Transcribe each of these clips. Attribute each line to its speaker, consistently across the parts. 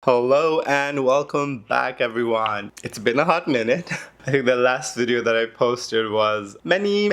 Speaker 1: Hello and welcome back, everyone. It's been a hot minute. I think the last video that I posted was many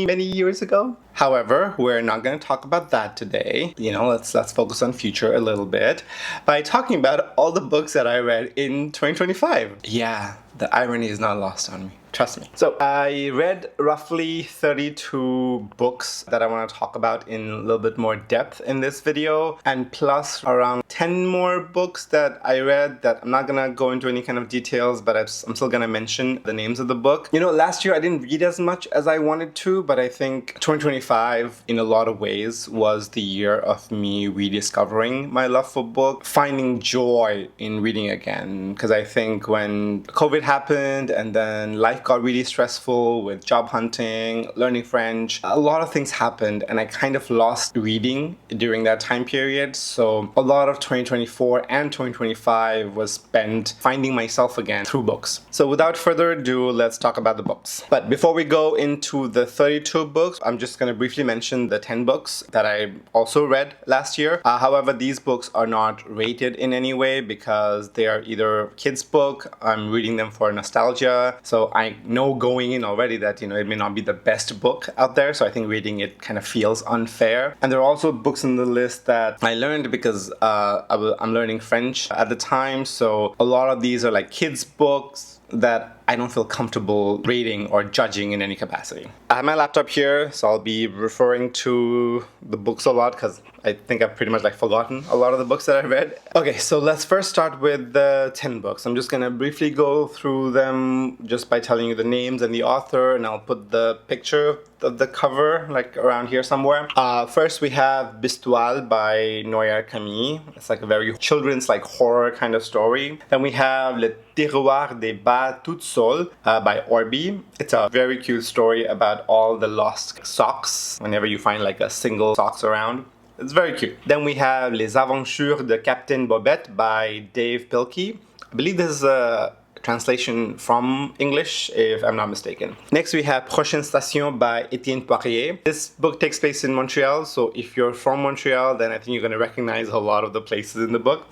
Speaker 1: years ago. However, we're not going to talk about that today. Let's focus on future a little bit by talking about all the books that I read in 2025. Yeah, the irony is not lost on me. Trust me. So I read roughly 32 books that I want to talk about in a little bit more depth in this video, and plus around 10 more books that I read that I'm not gonna go into any kind of details, but I'm still gonna mention the names of the book. Last year I didn't read as much as I wanted to, but I think 2025 in a lot of ways was the year of me rediscovering my love for books, finding joy in reading again. Because I think when COVID happened and then life got really stressful with job hunting, learning French, a lot of things happened and I kind of lost reading during that time period. So a lot of 2024 and 2025 was spent finding myself again through books. So without further ado, let's talk about the books. But before we go into the 32 books, I'm just going to briefly mention the 10 books that I also read last year. However, these books are not rated in any way because they are either kids' book, I'm reading them for nostalgia. So I know going in already that, it may not be the best book out there. So I think reading it kind of feels unfair. And there are also books in the list that I learned because I'm learning French at the time. So a lot of these are like kids' books that I don't feel comfortable rating or judging in any capacity. I have my laptop here, so I'll be referring to the books a lot because I think I've pretty much forgotten a lot of the books that I read. Okay, so let's first start with the 10 books. I'm just gonna briefly go through them just by telling you the names and the author, and I'll put the picture of the cover around here somewhere. First we have Bistoile by Noyer Camille. It's a very children's horror kind of story. Then we have Le Tiroir des Bas Toutes Seules by Orbi. It's a very cute story about all the lost socks whenever you find a single socks around. It's very cute. Then we have Les Aventures de Captain Bobette by Dave Pilkey. I believe this is a translation from English, if I'm not mistaken. Next we have Prochaine Station by Étienne Poirier. This book takes place in Montreal, so if you're from Montreal, then I think you're going to recognize a lot of the places in the book.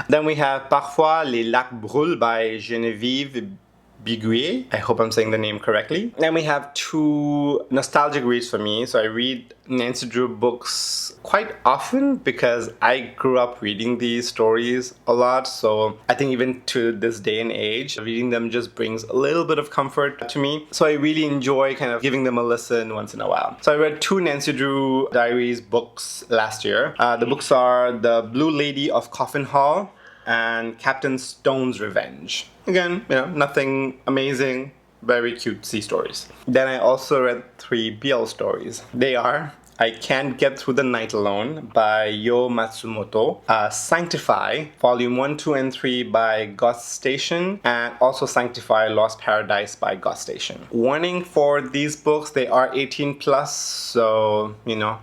Speaker 1: Then we have Parfois les lacs brûlent by Geneviève Biguier. I hope I'm saying the name correctly. Then we have two nostalgic reads for me. So I read Nancy Drew books quite often because I grew up reading these stories a lot. So I think even to this day and age, reading them just brings a little bit of comfort to me. So I really enjoy kind of giving them a listen once in a while. So I read two Nancy Drew Diaries books last year. The books are The Blue Lady of Coffin Hall and Captain Stone's Revenge. Again, nothing amazing, very cutesy stories. Then I also read three BL stories. They are I Can't Get Through the Night Alone by Yo Matsumoto, Sanctify, Volume 1, 2, and 3 by Goth Station, and also Sanctify Lost Paradise by Goth Station. Warning for these books, they are 18 plus, so,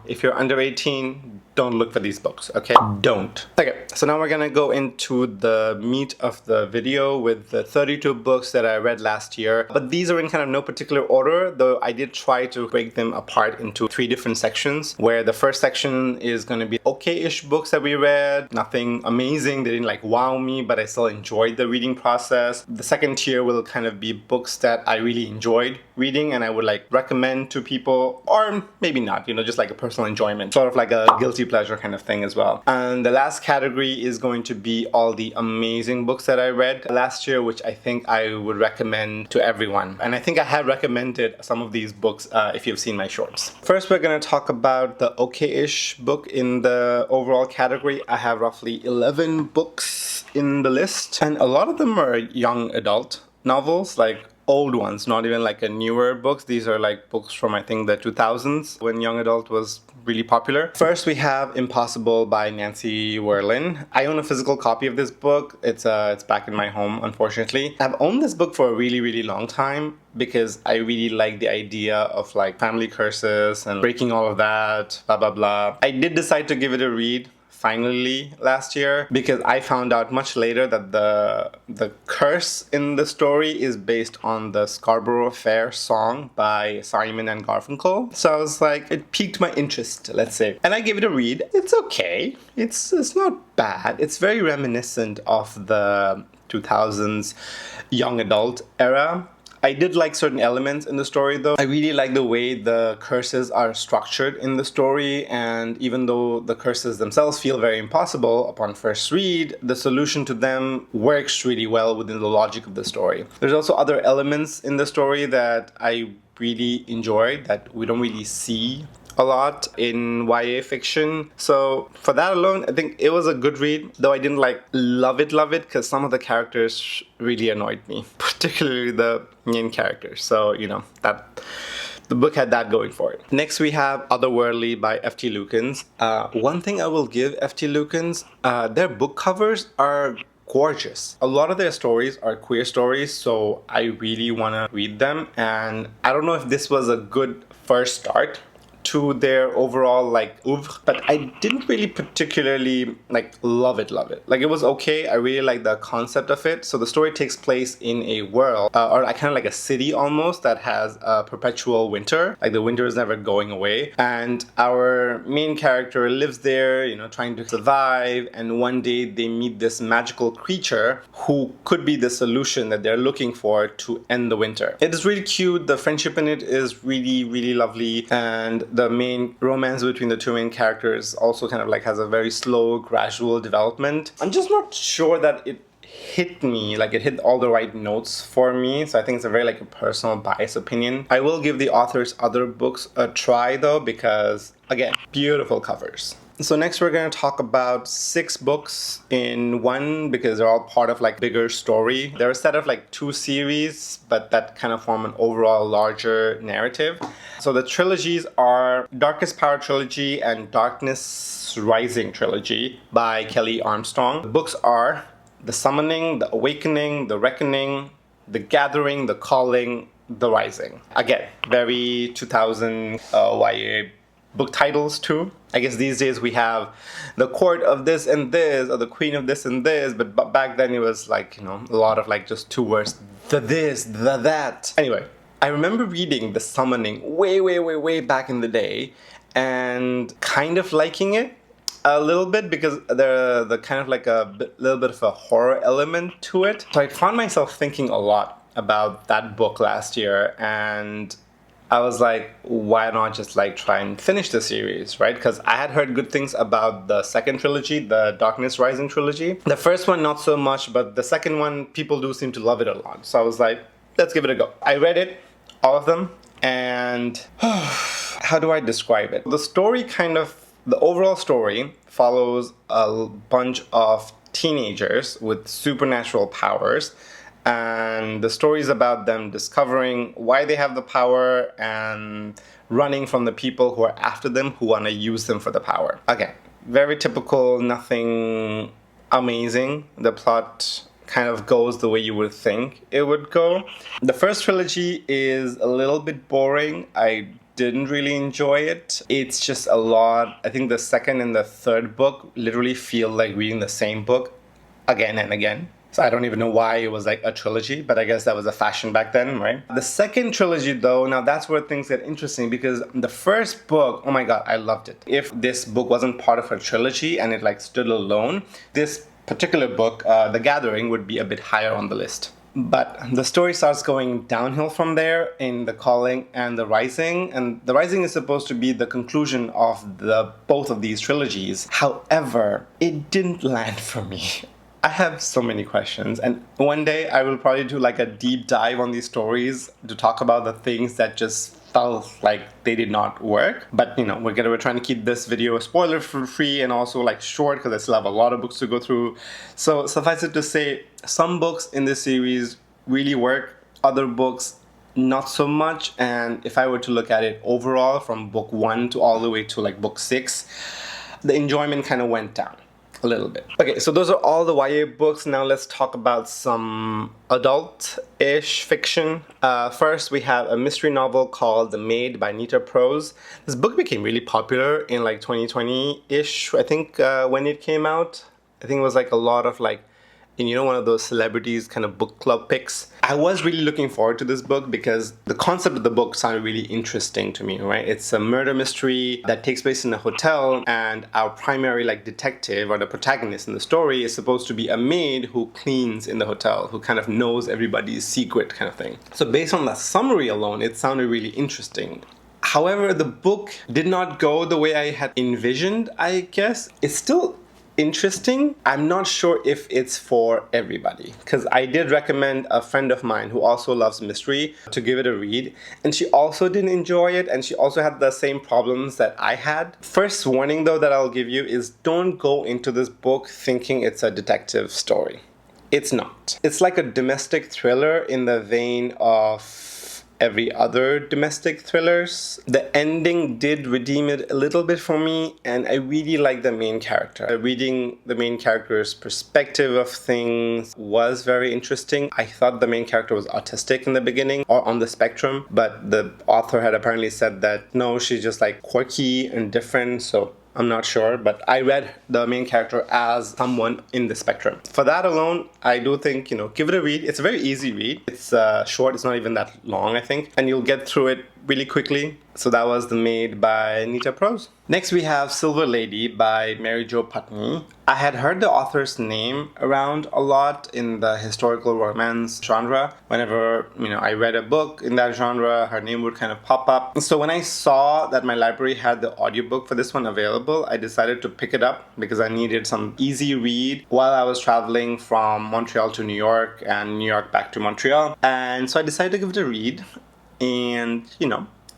Speaker 1: if you're under 18, don't look for these books, okay? Don't. Okay, so now we're gonna go into the meat of the video with the 32 books that I read last year. But these are in kind of no particular order, though I did try to break them apart into 3 different sections, where the first section is gonna be okay-ish books that we read, nothing amazing, they didn't wow me, but I still enjoyed the reading process. The second tier will kind of be books that I really enjoyed reading and I would recommend to people, or maybe not, just a personal enjoyment, sort of a guilty pleasure kind of thing as well. And the last category is going to be all the amazing books that I read last year, which I think I would recommend to everyone. And I think I have recommended some of these books if you've seen my shorts. First, we're going to talk about the okay-ish book in the overall category. I have roughly 11 books in the list, and a lot of them are young adult novels, old ones, not even a newer books. These are books from I think the 2000s when young adult was really popular. First we have Impossible by Nancy Werlin. I own a physical copy of this book. It's back in my home, unfortunately. I've owned this book for a really long time because I really like the idea of family curses and breaking all of that, blah blah blah. I did decide to give it a read finally last year, because I found out much later that the curse in the story is based on the Scarborough Fair song by Simon and Garfunkel. So I was like, it piqued my interest, let's say. And I gave it a read. It's okay. It's not bad. It's very reminiscent of the 2000s young adult era. I did like certain elements in the story though. I really like the way the curses are structured in the story, and even though the curses themselves feel very impossible upon first read, the solution to them works really well within the logic of the story. There's also other elements in the story that I really enjoy that we don't really see a lot in YA fiction. So for that alone, I think it was a good read, though I didn't like love it, because some of the characters really annoyed me, particularly the main characters. So, you know, that the book had that going for it. Next we have Otherworldly by F.T. Lukens. One thing I will give F.T. Lukens, their book covers are gorgeous. A lot of their stories are queer stories, so I really want to read them. And I don't know if this was a good first start to their overall like oeuvre, but I didn't really particularly like love it. Like it was okay. I really like the concept of it. So the story takes place in a world or kind of like a city almost that has a perpetual winter. Like the winter is never going away, and our main character lives there, you know, trying to survive. And one day they meet this magical creature who could be the solution that they're looking for to end the winter. It is really cute. The friendship in it is really, really lovely, and the main romance between the two main characters also kind of like has a very slow, gradual development. I'm just not sure that it hit me, like it hit all the right notes for me. So I think it's a very like a personal bias opinion. I will give the author's other books a try though, because again, beautiful covers. So next we're going to talk about 6 books in one, because they're all part of like bigger story. They're a set of like 2 series, but that kind of form an overall larger narrative. So the trilogies are Darkest Power Trilogy and Darkness Rising Trilogy by Kelly Armstrong. The books are The Summoning, The Awakening, The Reckoning, The Gathering, The Calling, The Rising. Again, very 2000 YA book titles too. I guess these days we have the court of this and this, or the queen of this and this, but back then it was like, you know, a lot of like just 2 words, the this, the that. Anyway, I remember reading The Summoning way back in the day and kind of liking it a little bit, because the kind of like little bit of a horror element to it. So I found myself thinking a lot about that book last year, and I was like, why not just like try and finish the series, right? Because I had heard good things about the second trilogy, the Darkness Rising trilogy. The first one, not so much, but the second one, people do seem to love it a lot. So I was like, let's give it a go. I read it, all of them, and how do I describe it? The story the overall story follows a bunch of teenagers with supernatural powers. And the story is about them discovering why they have the power and running from the people who are after them, who want to use them for the power. Okay, very typical, nothing amazing. The plot kind of goes the way you would think it would go. The first trilogy is a little bit boring. I didn't really enjoy it. It's just a lot. I think the second and the third book literally feel like reading the same book again and again. So I don't even know why it was like a trilogy, but I guess that was a fashion back then, right? The second trilogy though, now that's where things get interesting, because the first book, oh my god, I loved it. If this book wasn't part of a trilogy and it like stood alone, this particular book, The Gathering, would be a bit higher on the list. But the story starts going downhill from there in The Calling and The Rising. And The Rising is supposed to be the conclusion of both of these trilogies. However, it didn't land for me. I have so many questions, and one day I will probably do like a deep dive on these stories to talk about the things that just felt like they did not work. But you know, we're trying to keep this video spoiler free and also like short, because I still have a lot of books to go through. So suffice it to say, some books in this series really work, other books not so much. And if I were to look at it overall from book 1 to all the way to like book 6, the enjoyment kind of went down. a little bit. Okay, so those are all the YA books. Now let's talk about some adult-ish fiction. First, we have a mystery novel called The Maid by Nita Prose. This book became really popular in like 2020-ish, I think, when it came out. I think it was like a lot of like, and one of those celebrities kind of book club picks. I was really looking forward to this book because the concept of the book sounded really interesting to me, right? It's a murder mystery that takes place in a hotel, and our primary like detective or the protagonist in the story is supposed to be a maid who cleans in the hotel, who kind of knows everybody's secret kind of thing. So based on the summary alone, it sounded really interesting. However, the book did not go the way I had envisioned, I guess. It's still interesting. I'm not sure if it's for everybody, because I did recommend a friend of mine who also loves mystery to give it a read, and she also didn't enjoy it, and she also had the same problems that I had. First warning though that I'll give you is don't go into this book thinking it's a detective story. It's not. It's like a domestic thriller in the vein of every other domestic thrillers. The ending did redeem it a little bit for me, and I really like the main character. Reading the main character's perspective of things was very interesting. I thought the main character was autistic in the beginning, or on the spectrum, but the author had apparently said that no, she's just like quirky and different, so I'm not sure, but I read the main character as someone in the spectrum. For that alone, I do think, give it a read. It's a very easy read. It's short, it's not even that long, I think, and you'll get through it really quickly. So that was The Maid by Nita Prose. Next we have Silver Lady by Mary Jo Putney. I had heard the author's name around a lot in the historical romance genre. Whenever, I read a book in that genre, her name would kind of pop up. So when I saw that my library had the audiobook for this one available, I decided to pick it up because I needed some easy read while I was traveling from Montreal to New York and New York back to Montreal. And so I decided to give it a read. And,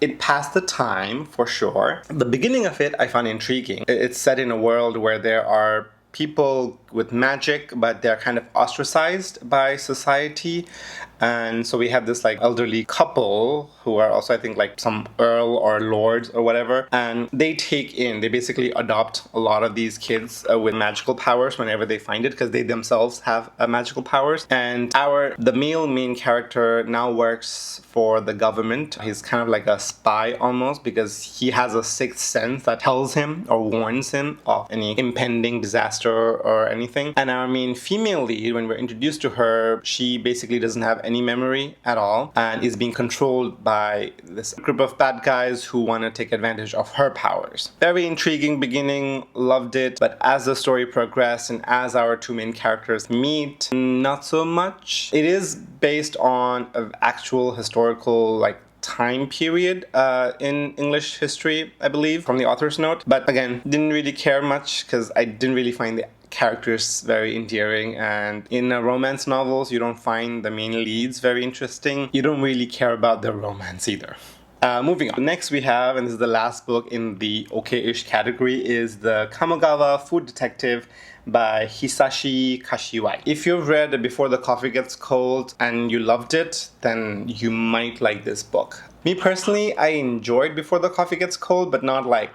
Speaker 1: it passed the time for sure. The beginning of it I found intriguing. It's set in a world where there are people with magic, but they're kind of ostracized by society. And so we have this like elderly couple who are also, I think, like some earl or lords or whatever. And they basically adopt a lot of these kids with magical powers whenever they find it, because they themselves have magical powers. And the male main character now works for the government. He's kind of like a spy almost, because he has a sixth sense that tells him or warns him of any impending disaster or anything. And our main female lead, when we're introduced to her, she basically doesn't have any memory at all and is being controlled by this group of bad guys who want to take advantage of her powers. Very intriguing beginning, loved it, but as the story progressed and as our two main characters meet, not so much. It is based on an actual historical time period in English history, I believe, from the author's note. But again, didn't really care much because I didn't really find the characters very endearing, and in romance novels you don't find the main leads very interesting. You don't really care about their romance either. Moving on. Next we have, and this is the last book in the okay-ish category, is the Kamogawa Food Detective by Hisashi Kashiwai. If you've read Before the Coffee Gets Cold and you loved it, then you might like this book. Me personally, I enjoyed Before the Coffee Gets Cold, but not like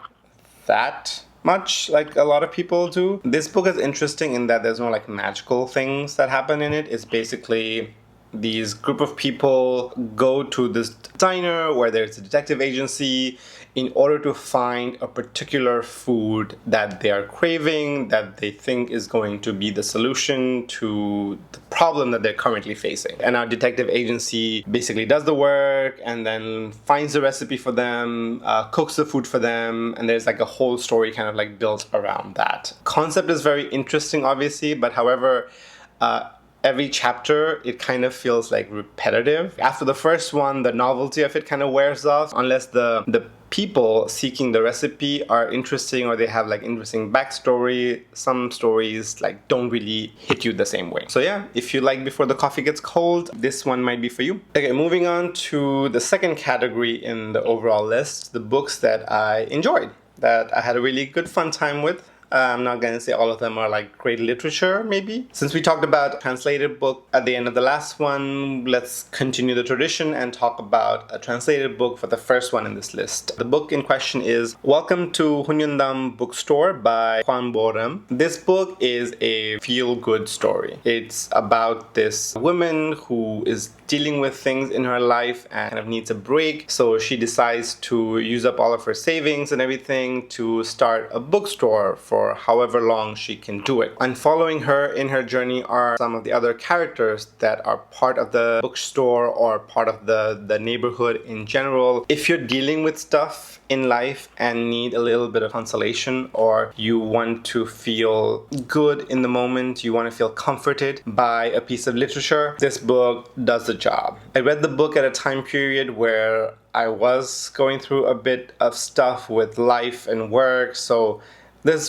Speaker 1: that much like a lot of people do. This book is interesting in that there's no magical things that happen in it. It's basically these group of people go to this diner where there's a detective agency in order to find a particular food that they are craving, that they think is going to be the solution to the problem that they're currently facing. And our detective agency basically does the work and then finds the recipe for them, cooks the food for them, and there's a whole story kind of built around that. Concept is very interesting, obviously, but however, every chapter, it kind of feels repetitive. After the first one, the novelty of it kind of wears off, unless the people seeking the recipe are interesting or they have interesting backstory. Some stories don't really hit you the same way. So yeah, if you like Before the Coffee Gets Cold, this one might be for you. Okay, moving on to the second category in the overall list, the books that I enjoyed, that I had a really good fun time with. I'm not going to say all of them are like great literature, maybe. Since we talked about translated book at the end of the last one, let's continue the tradition and talk about a translated book for the first one in this list. The book in question is Welcome to Hunyundam Bookstore by Juan Boram. This book is a feel-good story. It's about this woman who is dealing with things in her life and kind of needs a break. So she decides to use up all of her savings and everything to start a bookstore for however long she can do it. And following her in her journey are some of the other characters that are part of the bookstore or part of the neighborhood in general. If you're dealing with stuff in life and need a little bit of consolation, or you want to feel good in the moment, you want to feel comforted by a piece of literature, this book does the job. I read the book at a time period where I was going through a bit of stuff with life and work, so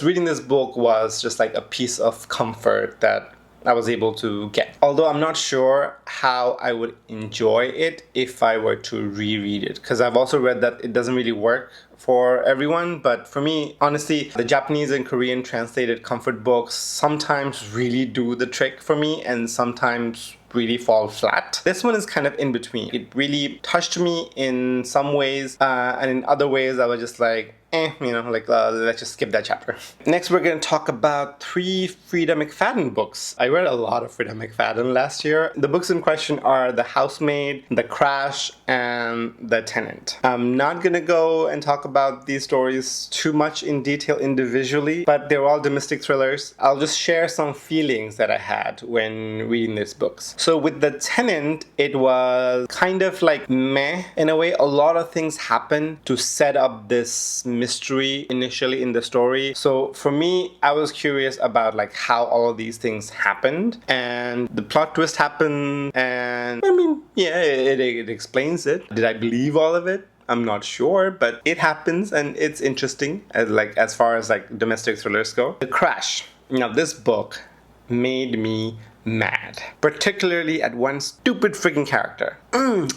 Speaker 1: reading this book was just like a piece of comfort that I was able to get. Although I'm not sure how I would enjoy it if I were to reread it, because I've also read that it doesn't really work for everyone. But for me, honestly, the Japanese and Korean translated comfort books sometimes really do the trick for me and sometimes really fall flat. This one is kind of in between. It really touched me in some ways, and in other ways I was just like, let's just skip that chapter. Next, we're going to talk about 3 Frida McFadden books. I read a lot of Frida McFadden last year. The books in question are The Housemaid, The Crash, and The Tenant. I'm not going to go and talk about these stories too much in detail individually, but they're all domestic thrillers. I'll just share some feelings that I had when reading these books. So with The Tenant, it was kind of like meh in a way. A lot of things happen to set up this mystery initially in the story. So for me, I was curious about like how all of these things happened, and the plot twist happened, and I mean, yeah, it explains it. Did I believe all of it? I'm not sure, but it happens and it's interesting as far as like domestic thrillers go. The Crash. Now this book made me mad, particularly at one stupid freaking character.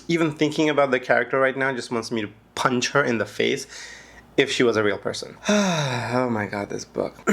Speaker 1: Even thinking about the character right now just wants me to punch her in the face if she was a real person. Oh my god, this book.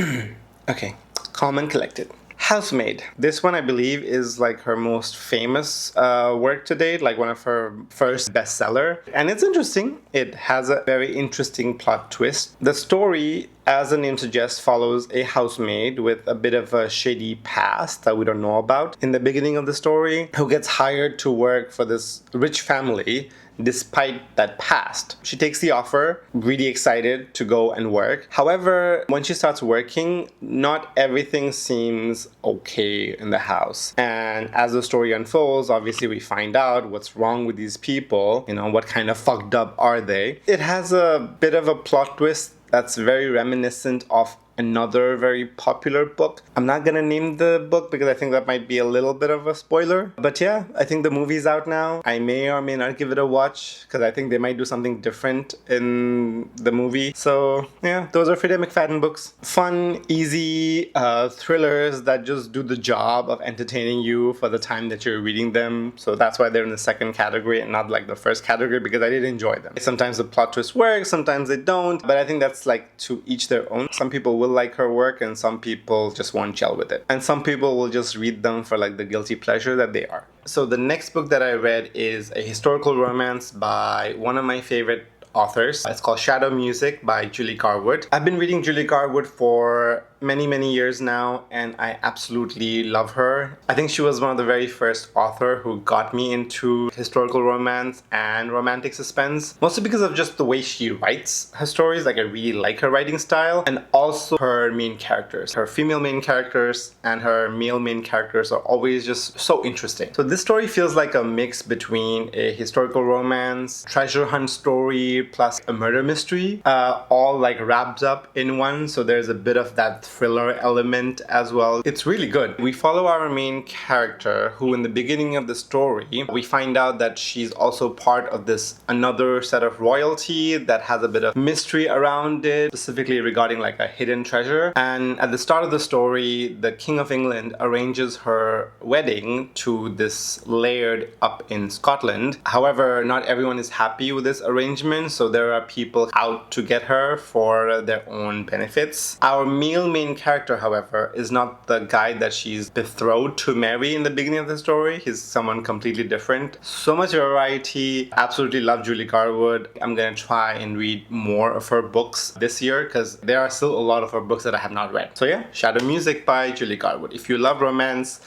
Speaker 1: Okay, calm and collected. Housemaid. This one, I believe, is like her most famous work to date, like one of her first bestseller. And it's interesting. It has a very interesting plot twist. The story, as the name suggests, follows a housemaid with a bit of a shady past that we don't know about in the beginning of the story, who gets hired to work for this rich family despite that past. She takes the offer, really excited to go and work. However, when she starts working, not everything seems okay in the house. And as the story unfolds, obviously we find out what's wrong with these people, what kind of fucked up are they. It has a bit of a plot twist that's very reminiscent of another very popular book. I'm not gonna name the book because I think that might be a little bit of a spoiler. But yeah, I think the movie's out now. I may or may not give it a watch because I think they might do something different in the movie. So yeah, those are Frida McFadden books. Fun, easy thrillers that just do the job of entertaining you for the time that you're reading them. So that's why they're in the second category and not like the first category, because I did enjoy them. Sometimes the plot twist works, sometimes they don't, but I think that's like to each their own. Some people will like her work and some people just won't gel with it. And some people will just read them for like the guilty pleasure that they are. So the next book that I read is a historical romance by one of my favorite authors. It's called Shadow Music by Julie Garwood. I've been reading Julie Garwood for many years now, and I absolutely love her. I think she was one of the very first author who got me into historical romance and romantic suspense, mostly because of just the way she writes her stories. Like, I really like her writing style, and also her main characters. Her female main characters and her male main characters are always just so interesting. So this story feels like a mix between a historical romance, treasure hunt story, plus a murder mystery, all like wrapped up in one. So there's a bit of that thriller element as well. It's really good. We follow our main character, who in the beginning of the story, we find out that she's also part of this another set of royalty that has a bit of mystery around it, specifically regarding like a hidden treasure. And at the start of the story, the King of England arranges her wedding to this laird up in Scotland. However, not everyone is happy with this arrangement, so there are people out to get her for their own benefits. Our male main character, however, is not the guy that she's betrothed to marry in the beginning of the story. He's someone completely different. So much variety. Absolutely love Julie Garwood. I'm gonna try and read more of her books this year because there are still a lot of her books that I have not read. So yeah, Shadow Music by Julie Garwood. If you love romance,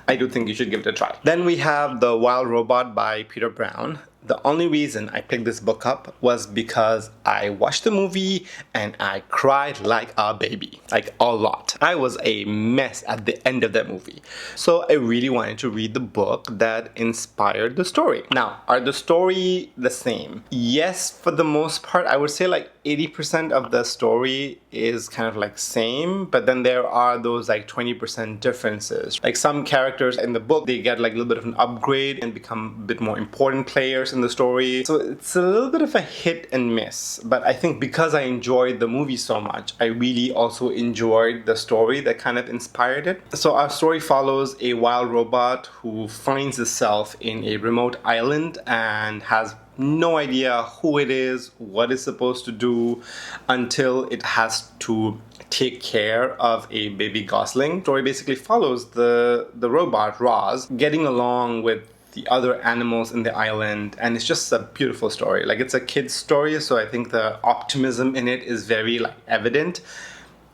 Speaker 1: I do think you should give it a try. Then we have The Wild Robot by Peter Brown. The only reason I picked this book up was because I watched the movie and I cried like a baby, like a lot. I was a mess at the end of that movie. So I really wanted to read the book that inspired the story. Now, are the story the same? Yes, for the most part. I would say like 80% of the story is kind of like same, but then there are those like 20% differences. Like some characters in the book, they get like a little bit of an upgrade and become a bit more important players in the story. So it's a little bit of a hit and miss, but I think because I enjoyed the movie so much, I really also enjoyed the story that kind of inspired it. So our story follows a wild robot who finds itself in a remote island and has no idea who it is, what it's supposed to do, until it has to take care of a baby gosling. The story basically follows the robot, Roz, getting along with the other animals in the island, and it's just a beautiful story. Like, it's a kid's story, so I think the optimism in it is very like evident.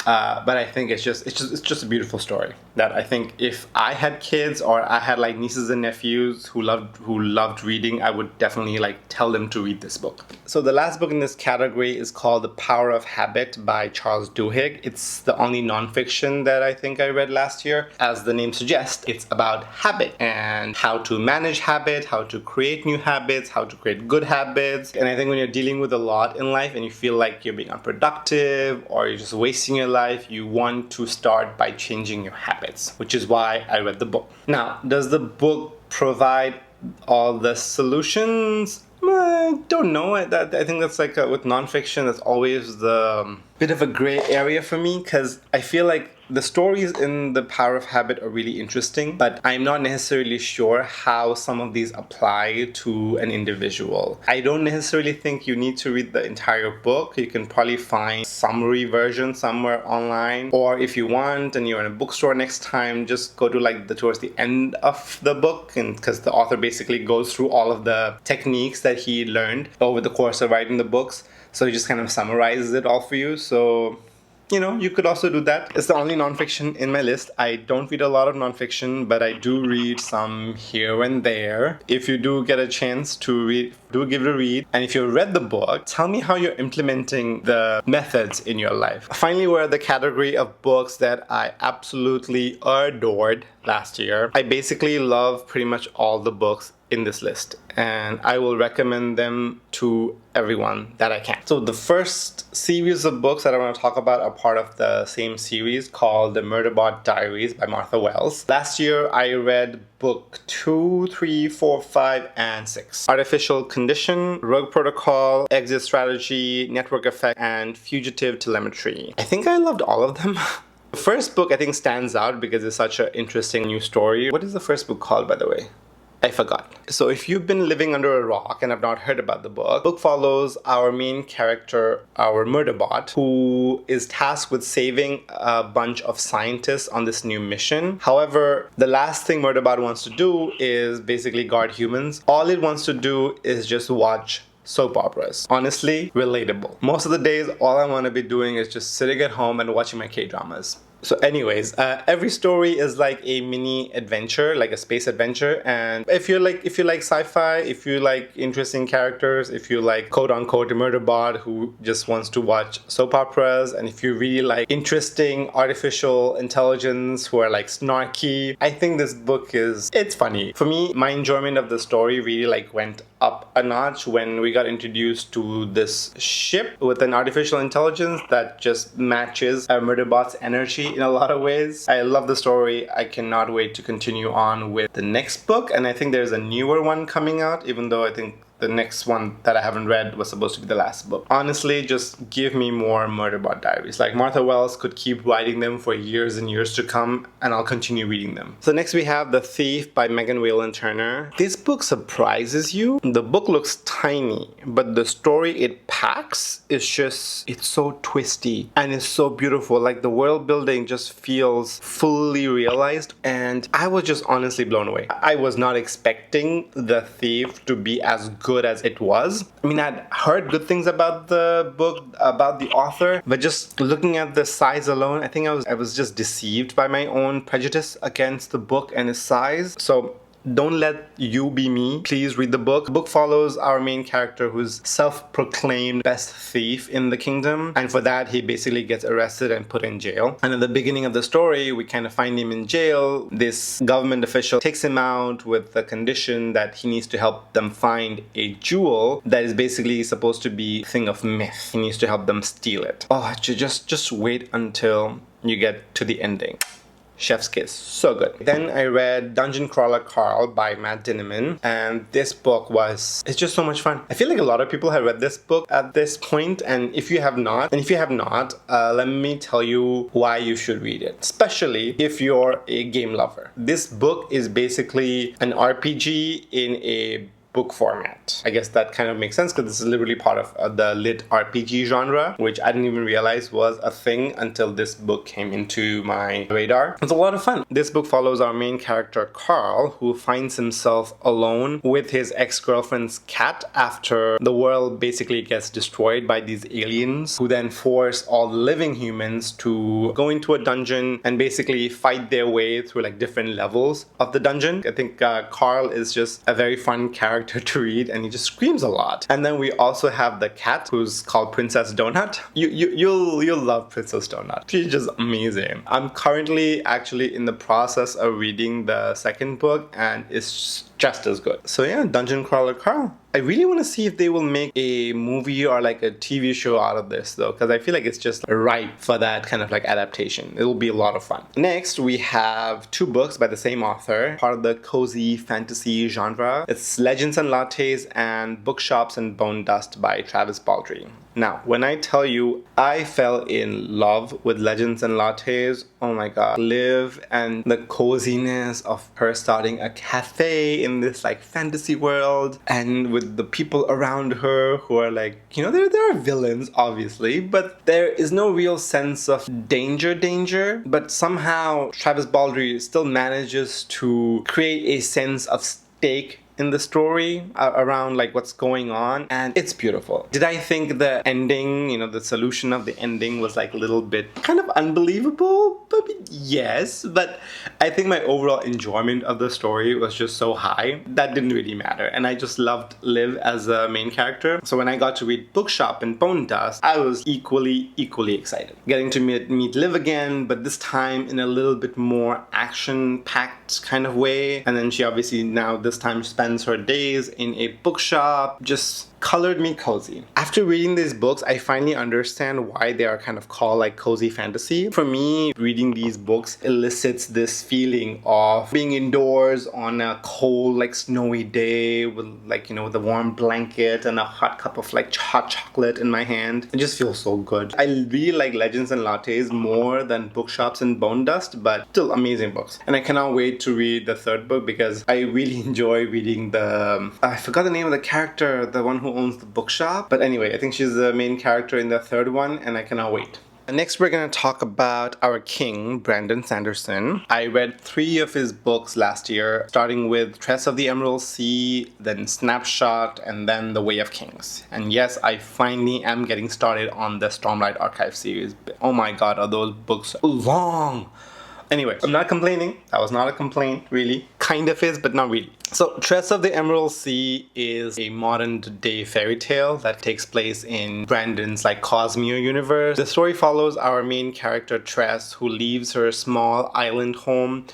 Speaker 1: But I think it's just a beautiful story that I think if I had kids or I had like nieces and nephews who loved reading, I would definitely like tell them to read this book. So the last book in this category is called The Power of Habit by Charles Duhigg. It's the only nonfiction that I think I read last year. As the name suggests, it's about habit and how to manage habit, how to create new habits, how to create good habits. And I think when you're dealing with a lot in life and you feel like you're being unproductive or you're just wasting your life, you want to start by changing your habits, which is why I read the book. Now, does the book provide all the solutions? I don't know. I think that's like with nonfiction, that's always the bit of a gray area for me, because I feel like the stories in The Power of Habit are really interesting, but I'm not necessarily sure how some of these apply to an individual. I don't necessarily think you need to read the entire book. You can probably find summary version somewhere online, or if you want and you're in a bookstore next time, just go to like towards the end of the book, and because the author basically goes through all of the techniques that he learned over the course of writing the books. So he just kind of summarizes it all for you. So, you know, you could also do that. It's the only nonfiction in my list. I don't read a lot of nonfiction, but I do read some here and there. If you do get a chance to read, do give it a read. And if you read the book, tell me how you're implementing the methods in your life. Finally, we're at the category of books that I absolutely adored last year. I basically love pretty much all the books in this list, and I will recommend them to everyone that I can. So the first series of books that I want to talk about are part of the same series called The Murderbot Diaries by Martha Wells. Last year I read book 2, 3, 4, 5, and 6. Artificial Condition, Rogue Protocol, Exit Strategy, Network Effect, and Fugitive Telemetry. I think I loved all of them. The first book I think stands out because it's such an interesting new story. What is the first book called, by the way? I forgot. So if you've been living under a rock and have not heard about the book follows our main character, our Murderbot, who is tasked with saving a bunch of scientists on this new mission. However, the last thing Murderbot wants to do is basically guard humans. All it wants to do is just watch soap operas. Honestly, relatable. Most of the days, all I want to be doing is just sitting at home and watching my K-dramas. So anyways, every story is like a mini adventure, like a space adventure. And if you like sci-fi, if you like interesting characters, if you like quote unquote a Murderbot who just wants to watch soap operas, and if you really like interesting artificial intelligence who are like snarky, I think this book it's funny. For me, my enjoyment of the story really like went up a notch when we got introduced to this ship with an artificial intelligence that just matches our Murderbot's energy in a lot of ways. I love the story. I cannot wait to continue on with the next book, and I think there's a newer one coming out, even though I think the next one that I haven't read was supposed to be the last book. Honestly, just give me more Murderbot Diaries. Like, Martha Wells could keep writing them for years and years to come, and I'll continue reading them. So next we have The Thief by Megan Whalen Turner. This book surprises you. The book looks tiny, but the story it packs is just, it's so twisty and it's so beautiful. Like, the world building just feels fully realized, and I was just honestly blown away. I was not expecting The Thief to be as good as it was. I mean, I'd heard good things about the book, about the author, but just looking at the size alone, I think I was just deceived by my own prejudice against the book and its size. So don't let you be me. Please read the book. The book follows our main character, who's self-proclaimed best thief in the kingdom, and for that he basically gets arrested and put in jail. And at the beginning of the story, we kind of find him in jail. This government official takes him out with the condition that he needs to help them find a jewel that is basically supposed to be a thing of myth. He needs to help them steal it. Oh, just wait until you get to the ending. Chef's kiss. So good. Then I read Dungeon Crawler Carl by Matt Dinniman, and this book it's just so much fun. I feel like a lot of people have read this book at this point, and if you have not, let me tell you why you should read it, especially if you're a game lover. This book is basically an RPG in a book format. I guess that kind of makes sense because this is literally part of the lit RPG genre, which I didn't even realize was a thing until this book came into my radar. It's a lot of fun. This book follows our main character Carl, who finds himself alone with his ex-girlfriend's cat after the world basically gets destroyed by these aliens, who then force all living humans to go into a dungeon and basically fight their way through like different levels of the dungeon. I think Carl is just a very fun character to read, and he just screams a lot. And then we also have the cat, who's called Princess Donut. You'll love Princess Donut. She's just amazing. I'm currently actually in the process of reading the second book, and it's just as good. So yeah, Dungeon Crawler Carl. I really want to see if they will make a movie or like a TV show out of this though, because I feel like it's just ripe for that kind of like adaptation. It'll be a lot of fun. Next, we have two books by the same author, part of the cozy fantasy genre. It's Legends and Lattes and Bookshops and Bone Dust by Travis Baldree. Now, when I tell you I fell in love with Legends and Lattes, oh my god. Liv and the coziness of her starting a cafe in this like fantasy world, and with the people around her who are like, you know, there are villains obviously, but there is no real sense of danger, but somehow Travis Baldree still manages to create a sense of stake in the story around like what's going on, and it's beautiful. Did I think the ending, you know, the solution of the ending was like a little bit kind of unbelievable? Yes, but I think my overall enjoyment of the story was just so high that didn't really matter, and I just loved Liv as a main character. So when I got to read Bookshop and Bone Dust, I was equally excited. Getting to meet Liv again, but this time in a little bit more action-packed kind of way, and then she obviously now this time spends her days in a bookshop. Just colored me cozy. After reading these books, I finally understand why they are kind of called like cozy fantasy. For me, reading these books elicits this feeling of being indoors on a cold, like snowy day with like, you know, with a warm blanket and a hot cup of like hot chocolate in my hand. It just feels so good. I really like Legends and Lattes more than Bookshops and Bone Dust, but still amazing books. And I cannot wait to read the third book because I really enjoy reading the... I forgot the name of the character, the one who owns the bookshop. But anyway, I think she's the main character in the third one, and I cannot wait. Next, we're going to talk about our king, Brandon Sanderson. I read 3 of his books last year, starting with Tress of the Emerald Sea, then Snapshot, and then The Way of Kings. And yes, I finally am getting started on the Stormlight Archive series. Oh my god, are those books long! Anyway, I'm not complaining. That was not a complaint, really. Kind of is, but not really. So, Tress of the Emerald Sea is a modern-day fairy tale that takes place in Brandon's like Cosmere universe. The story follows our main character Tress, who leaves her small island home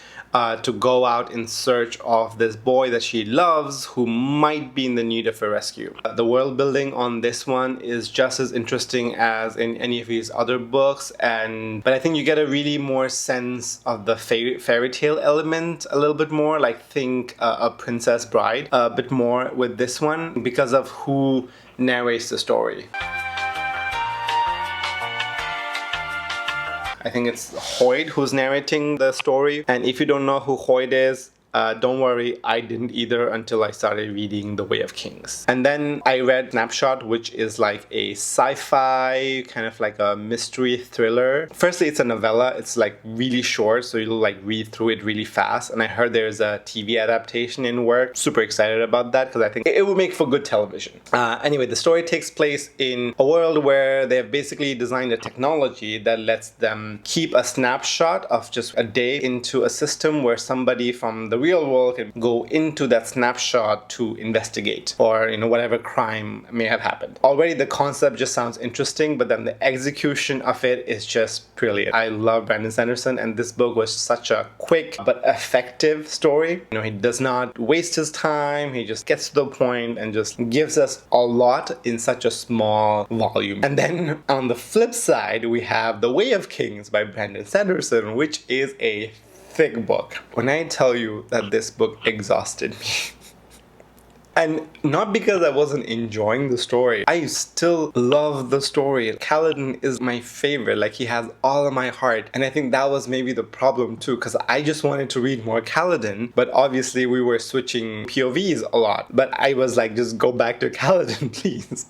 Speaker 1: to go out in search of this boy that she loves who might be in the need of a rescue. The world building on this one is just as interesting as in any of his other books, but I think you get a really more sense of the fairy tale element a little bit more. more like think a Princess Bride, a bit more with this one because of who narrates the story. I think it's Hoyt who's narrating the story. And if you don't know who Hoyt is, don't worry, I didn't either until I started reading The Way of Kings. And then I read Snapshot, which is like a sci-fi, kind of like a mystery thriller. Firstly, it's a novella. It's like really short, so you'll like read through it really fast. And I heard there's a TV adaptation in work. Super excited about that because I think it would make for good television. Anyway, the story takes place in a world where they have basically designed a technology that lets them keep a snapshot of just a day into a system where somebody from the real world can go into that snapshot to investigate or whatever crime may have happened. Already the concept just sounds interesting, but then the execution of it is just brilliant. I love Brandon Sanderson, and this book was such a quick but effective story. He does not waste his time. He just gets to the point and just gives us a lot in such a small volume. And then on the flip side, we have The Way of Kings by Brandon Sanderson, which is a thick book. When I tell you that this book exhausted me, and not because I wasn't enjoying the story, I still love the story. Kaladin is my favorite, like he has all of my heart. And I think that was maybe the problem too, because I just wanted to read more Kaladin, but obviously we were switching POVs a lot. But I was like, just go back to Kaladin, please.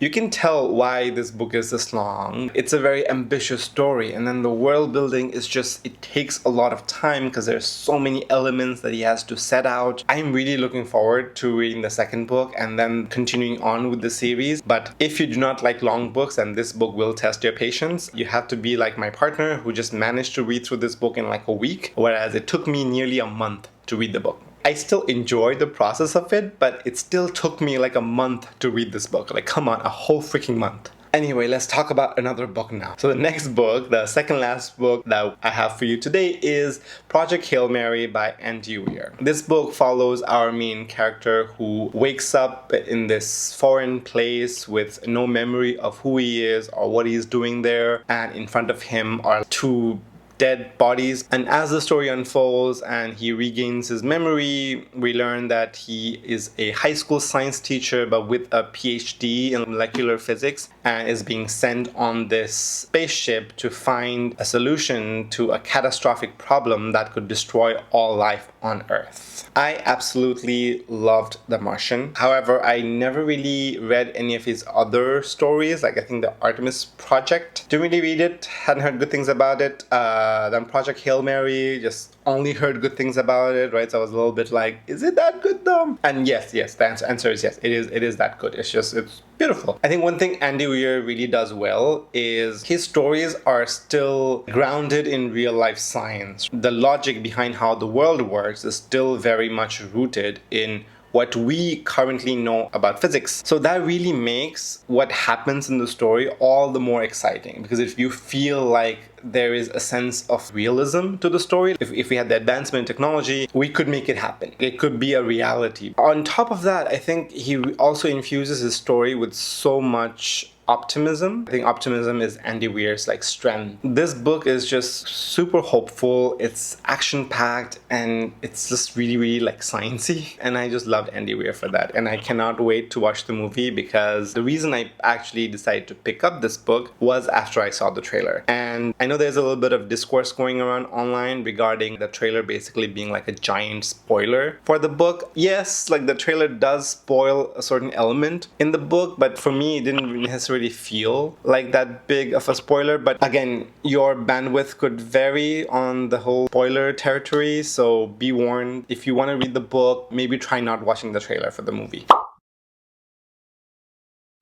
Speaker 1: You can tell why this book is this long. It's a very ambitious story, and then the world building is just, it takes a lot of time because there's so many elements that he has to set out. I'm really looking forward to reading the second book and then continuing on with the series. But if you do not like long books, and this book will test your patience, you have to be like my partner who just managed to read through this book in like a week, whereas it took me nearly a month to read the book. I still enjoyed the process of it, but it still took me like a month to read this book. Like, come on, a whole freaking month. Anyway, let's talk about another book now. So the next book, the second last book that I have for you today is Project Hail Mary by Andy Weir. This book follows our main character who wakes up in this foreign place with no memory of who he is or what he's doing there. And in front of him are two dead bodies. And as the story unfolds and he regains his memory, we learn that he is a high school science teacher but with a PhD in molecular physics and is being sent on this spaceship to find a solution to a catastrophic problem that could destroy all life on Earth. I absolutely loved The Martian. However, I never really read any of his other stories, like I think the Artemis Project. Didn't really read it, hadn't heard good things about it. Then Project Hail Mary, just only heard good things about it, right? So I was a little bit like, is it that good though? And yes, the answer is yes, it is that good. It's beautiful. I think one thing Andy Weir really does well is his stories are still grounded in real life science. The logic behind how the world works is still very much rooted in what we currently know about physics. So that really makes what happens in the story all the more exciting, because if you feel like there is a sense of realism to the story, if we had the advancement in technology, we could make it happen. It could be a reality. On top of that, I think he also infuses his story with so much optimism. I think optimism is Andy Weir's like strength. This book is just super hopeful. It's action-packed and it's just really, really like sciencey. And I just loved Andy Weir for that. And I cannot wait to watch the movie, because the reason I actually decided to pick up this book was after I saw the trailer. And I know there's a little bit of discourse going around online regarding the trailer basically being like a giant spoiler for the book. Yes, like the trailer does spoil a certain element in the book, but for me it didn't necessarily feel like that big of a spoiler. But again, your bandwidth could vary on the whole spoiler territory, so be warned. If you want to read the book, maybe try not watching the trailer for the movie.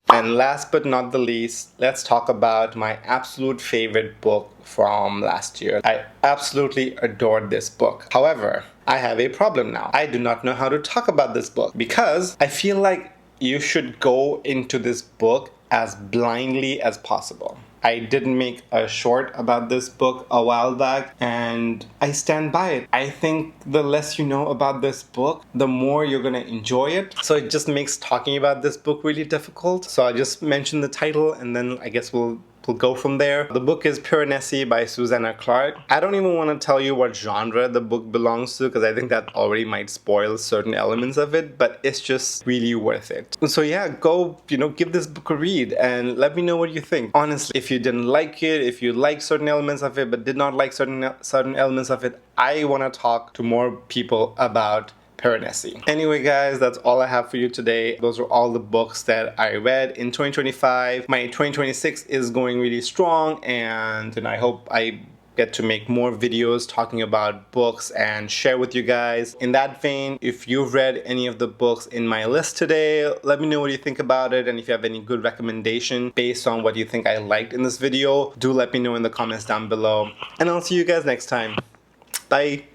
Speaker 1: And last but not the least, let's talk about my absolute favorite book from last year. I absolutely adored this book. However, I have a problem now. I do not know how to talk about this book, because I feel like you should go into this book as blindly as possible. I did make a short about this book a while back, and I stand by it. I think the less you know about this book, the more you're gonna enjoy it. So it just makes talking about this book really difficult. So I'll just mention the title, and then I guess we'll we'll go from there. The book is Pure Nessie by Susanna Clark. I don't even want to tell you what genre the book belongs to because I think that already might spoil certain elements of it, but it's just really worth it. So yeah, go, give this book a read and let me know what you think. Honestly, if you didn't like it, if you liked certain elements of it but did not like certain elements of it, I want to talk to more people about Pure Nessie. Anyway guys, that's all I have for you today. Those are all the books that I read in 2025. My 2026 is going really strong, and I hope I get to make more videos talking about books and share with you guys. In that vein, if you've read any of the books in my list today, let me know what you think about it, and if you have any good recommendation based on what you think I liked in this video, do let me know in the comments down below. And I'll see you guys next time. Bye!